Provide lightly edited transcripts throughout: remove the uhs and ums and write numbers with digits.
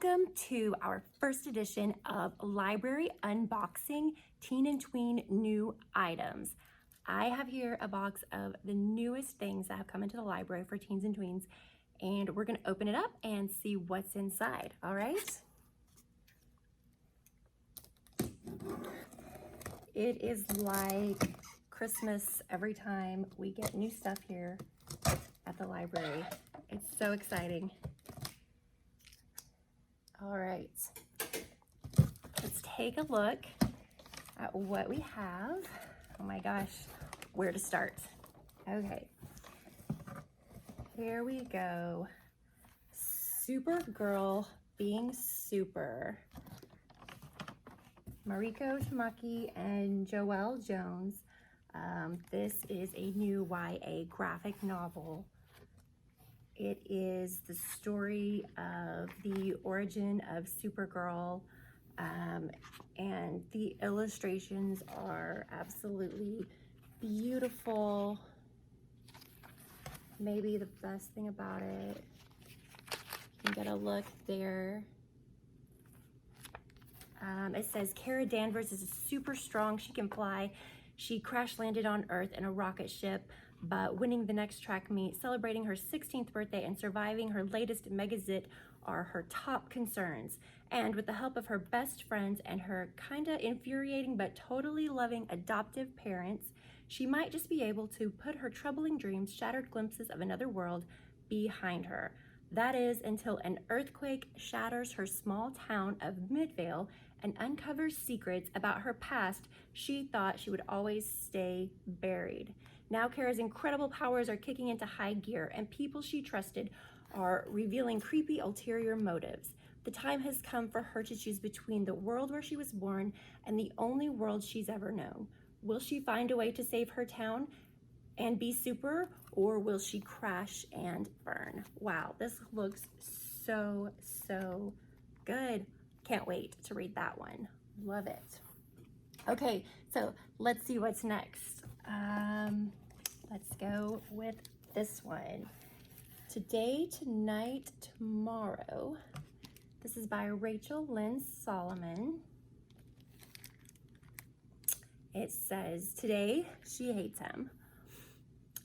Welcome to our first edition of Library Unboxing Teen and Tween New Items. I have here a box of the newest things that have come into the library for teens and tweens, and we're going to open it up and see what's inside, all right? It is like Christmas every time we get new stuff here at the library. It's so exciting. All right, let's take a look at what we have. Oh my gosh, where to start? Okay, here we go. Supergirl being super. Mariko Tamaki and Joelle Jones. This is a new YA graphic novel. It is the story of the origin of Supergirl, and the illustrations are absolutely beautiful. Maybe the best thing about it, you can get a look there. It says Kara Danvers is super strong. She can fly. She crash landed on Earth in a rocket ship, but winning the next track meet, celebrating her 16th birthday, and surviving her latest megazit are her top concerns. And with the help of her best friends and her kinda infuriating but totally loving adoptive parents, she might just be able to put her troubling dreams, shattered glimpses of another world behind her. That is until an earthquake shatters her small town of Midvale and uncovers secrets about her past she thought she would always stay buried. Now Kara's incredible powers are kicking into high gear, and people she trusted are revealing creepy ulterior motives. The time has come for her to choose between the world where she was born and the only world she's ever known. Will she find a way to save her town and be super, or will she crash and burn? Wow, this looks so good. Can't wait to read that one. Love it. Okay, so let's see what's next. Let's go with this one. Today, Tonight, Tomorrow. This is by Rachel Lynn Solomon. It says, today, she hates him.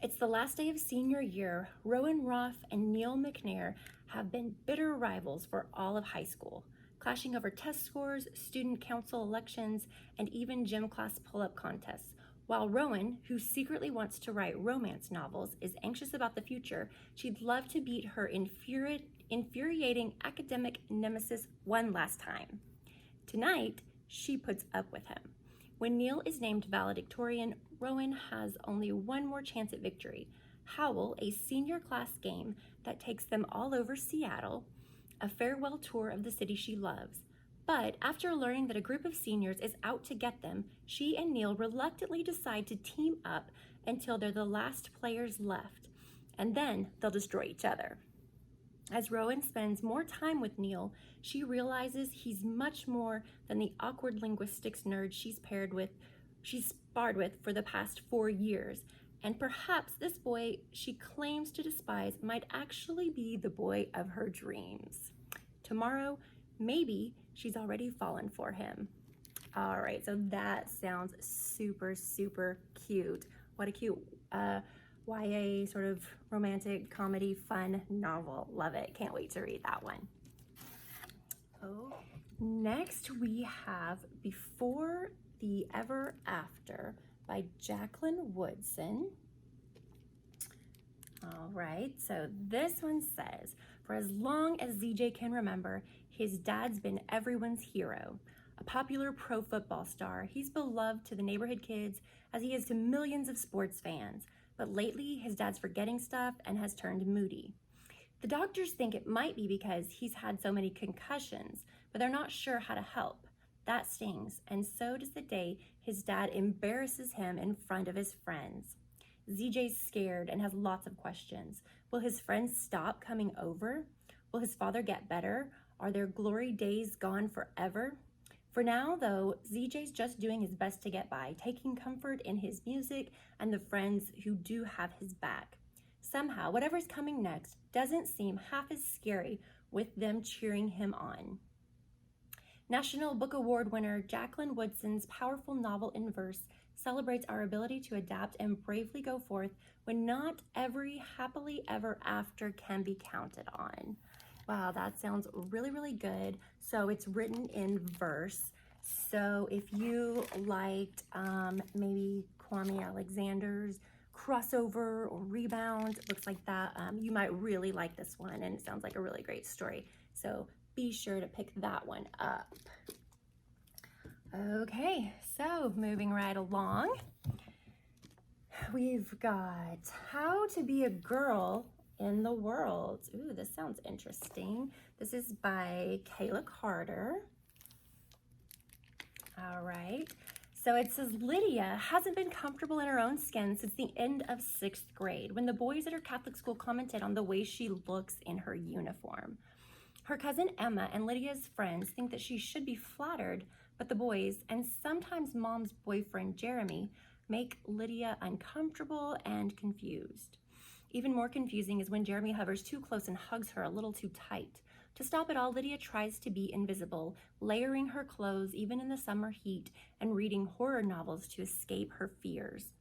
It's the last day of senior year. Rowan Roth and Neil McNair have been bitter rivals for all of high school, clashing over test scores, student council elections, and even gym class pull-up contests. While Rowan, who secretly wants to write romance novels, is anxious about the future, she'd love to beat her infuriating academic nemesis one last time. Tonight, she puts up with him. When Neil is named valedictorian, Rowan has only one more chance at victory. Howl, a senior class game that takes them all over Seattle, a farewell tour of the city she loves. But after learning that a group of seniors is out to get them, she and Neil reluctantly decide to team up until they're the last players left, and then they'll destroy each other. As Rowan spends more time with Neil, she realizes he's much more than the awkward linguistics nerd she's sparred with for the past 4 years. And perhaps this boy she claims to despise might actually be the boy of her dreams. Tomorrow, maybe she's already fallen for him. All right, so that sounds super cute. What a cute YA sort of romantic comedy fun novel. Love it. Can't wait to read that one. Oh, next we have Before the Ever After by Jacqueline Woodson. All right, so this one says, for as long as ZJ can remember, his dad's been everyone's hero. A popular pro football star, he's beloved to the neighborhood kids as he is to millions of sports fans. But lately, his dad's forgetting stuff and has turned moody. The doctors think it might be because he's had so many concussions, but they're not sure how to help. That stings, and so does the day his dad embarrasses him in front of his friends. ZJ's scared and has lots of questions. Will his friends stop coming over? Will his father get better? Are their glory days gone forever? For now, though, ZJ's just doing his best to get by, taking comfort in his music and the friends who do have his back. Somehow, whatever's coming next doesn't seem half as scary with them cheering him on. National Book Award winner Jacqueline Woodson's powerful novel in verse celebrates our ability to adapt and bravely go forth when not every happily ever after can be counted on. Wow, that sounds really, really good. So it's written in verse. So if you liked maybe Kwame Alexander's crossover or rebound, looks like that, you might really like this one, and it sounds like a really great story. So be sure to pick that one up. Okay, so moving right along, we've got How to Be a Girl in the World. Ooh, this sounds interesting. This is by Kayla Carter. All right. So it says, Lydia hasn't been comfortable in her own skin since the end of 6th grade, when the boys at her Catholic school commented on the way she looks in her uniform. Her cousin Emma and Lydia's friends think that she should be flattered, but the boys, and sometimes Mom's boyfriend Jeremy, make Lydia uncomfortable and confused. Even more confusing is when Jeremy hovers too close and hugs her a little too tight. To stop it all, Lydia tries to be invisible, layering her clothes even in the summer heat and reading horror novels to escape her fears.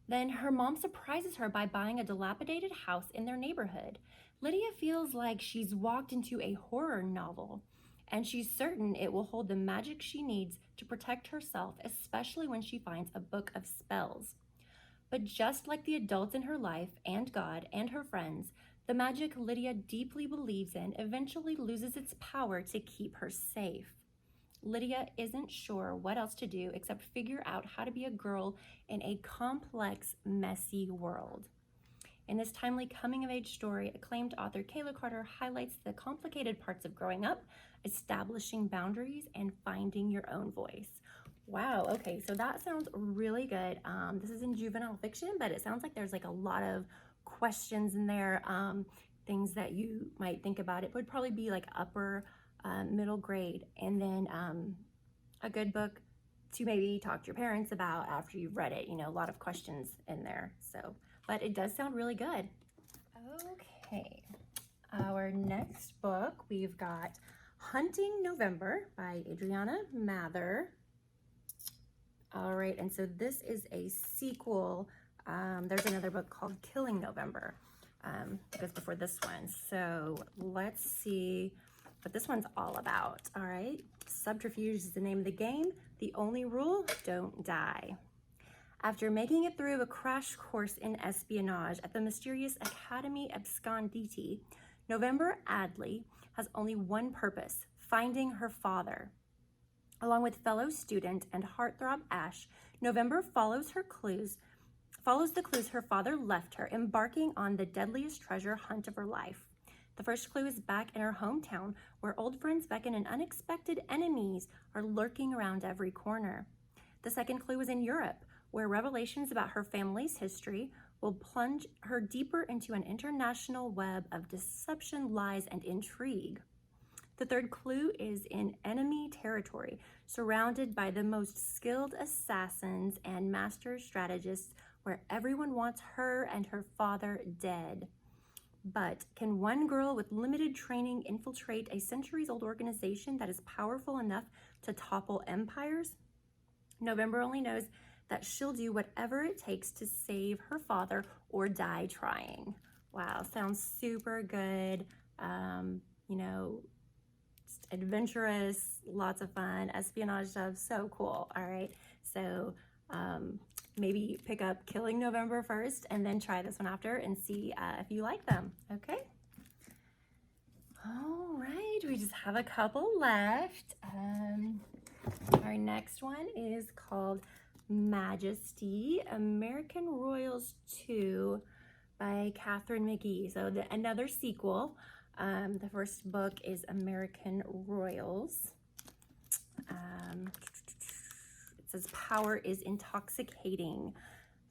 Then her mom surprises her by buying a dilapidated house in their neighborhood. Lydia feels like she's walked into a horror novel, and she's certain it will hold the magic she needs to protect herself, especially when she finds a book of spells. But just like the adults in her life and God and her friends, the magic Lydia deeply believes in eventually loses its power to keep her safe. Lydia isn't sure what else to do except figure out how to be a girl in a complex, messy world. In this timely coming-of-age story, acclaimed author Kayla Carter highlights the complicated parts of growing up, establishing boundaries, and finding your own voice. Wow, okay, so that sounds really good. This is in juvenile fiction, but it sounds like there's like a lot of questions in there, things that you might think about. It would probably be like upper middle grade, and then a good book to maybe talk to your parents about after you've read it. You know, a lot of questions in there. So, but it does sound really good. Okay, our next book, we've got Hunting November by Adriana Mather. All right, and so this is a sequel. There's another book called Killing November. It goes before this one. So let's see what this one's all about. All right, subterfuge is the name of the game. The only rule, don't die. After making it through a crash course in espionage at the mysterious Academy Absconditi, November Adley has only one purpose: finding her father. Along with fellow student and heartthrob Ash, November follows the clues her father left her, embarking on the deadliest treasure hunt of her life. The first clue is back in her hometown, where old friends beckon and unexpected enemies are lurking around every corner. The second clue is in Europe, where revelations about her family's history will plunge her deeper into an international web of deception, lies, and intrigue. The third clue is in enemy territory, surrounded by the most skilled assassins and master strategists, where everyone wants her and her father dead. But can one girl with limited training infiltrate a centuries-old organization that is powerful enough to topple empires? November only knows that she'll do whatever it takes to save her father or die trying. Wow, sounds super good. You know, adventurous, lots of fun, espionage stuff, so cool. All right, so maybe pick up Killing November first and then try this one after and see if you like them. Okay, all right, we just have a couple left. Our next one is called Majesty, American Royals 2 by Catherine McGee. So another sequel. The first book is American Royals. It says, power is intoxicating.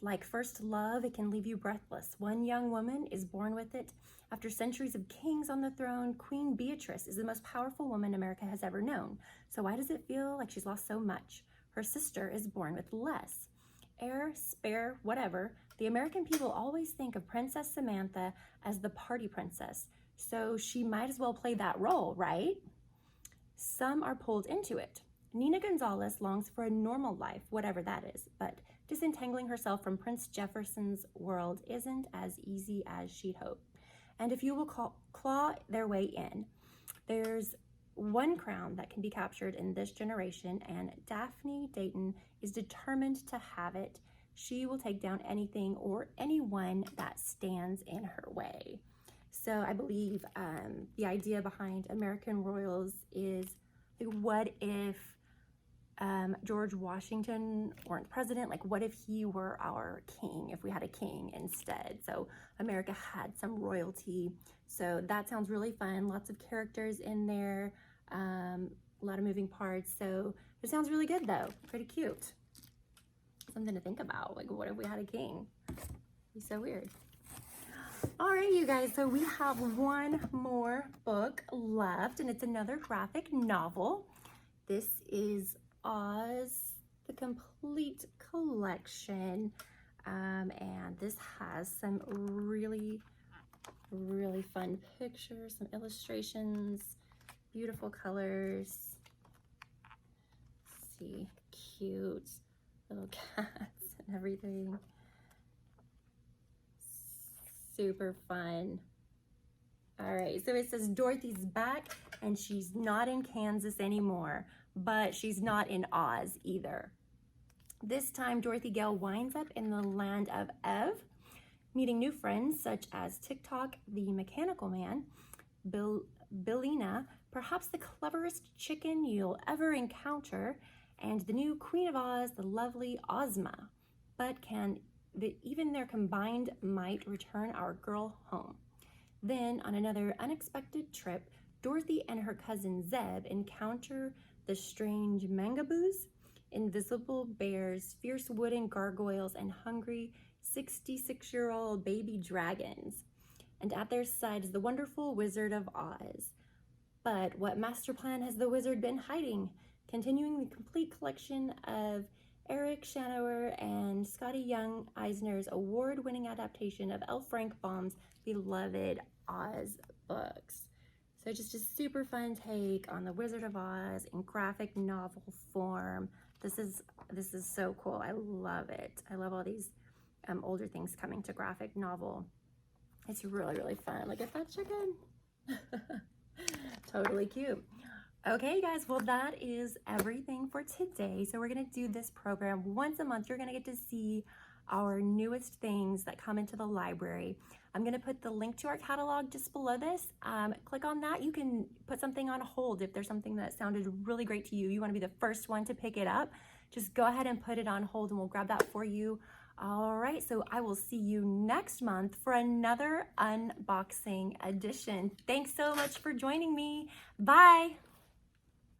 Like first love, it can leave you breathless. One young woman is born with it. After centuries of kings on the throne, Queen Beatrice is the most powerful woman America has ever known. So why does it feel like she's lost so much? Her sister is born with less. Heir, spare, whatever, the American people always think of Princess Samantha as the party princess. So she might as well play that role, right? Some are pulled into it. Nina Gonzalez longs for a normal life, whatever that is, but disentangling herself from Prince Jefferson's world isn't as easy as she'd hoped. And if you will claw their way in, there's one crown that can be captured in this generation, and Daphne Dayton is determined to have it. She will take down anything or anyone that stands in her way. So I believe the idea behind American Royals is, like, what if George Washington weren't president? Like, what if he were our king, if we had a king instead? So America had some royalty. So that sounds really fun. Lots of characters in there, a lot of moving parts. So it sounds really good though, pretty cute. Something to think about, like, what if we had a king? It'd be so weird. All right, you guys, so we have one more book left, and it's another graphic novel. This is Oz, the complete collection, and this has some really fun pictures, some illustrations, beautiful colors. Let's see, cute little cats and everything. Super fun. All right, so it says Dorothy's back, and she's not in Kansas anymore, but she's not in Oz either. This time, Dorothy Gale winds up in the land of Ev, meeting new friends such as TikTok, the mechanical man, Billina, perhaps the cleverest chicken you'll ever encounter, and the new Queen of Oz, the lovely Ozma. But even their combined might return our girl home. Then, on another unexpected trip, Dorothy and her cousin Zeb encounter the strange mangaboos, invisible bears, fierce wooden gargoyles, and hungry 66-year-old baby dragons. And at their side is the wonderful Wizard of Oz. But what master plan has the wizard been hiding? Continuing the complete collection of Eric Shanower and Scotty Young Eisner's award-winning adaptation of L. Frank Baum's beloved Oz books. So just a super fun take on the Wizard of Oz in graphic novel form. This is so cool. I love it. I love all these older things coming to graphic novel. It's really fun. Look at that chicken. Totally cute. Okay, guys, well, that is everything for today. So we're going to do this program once a month. You're going to get to see our newest things that come into the library. I'm going to put the link to our catalog just below this. Click on that. You can put something on hold if there's something that sounded really great to you. You want to be the first one to pick it up. Just go ahead and put it on hold and we'll grab that for you. All right, so I will see you next month for another unboxing edition. Thanks so much for joining me. Bye.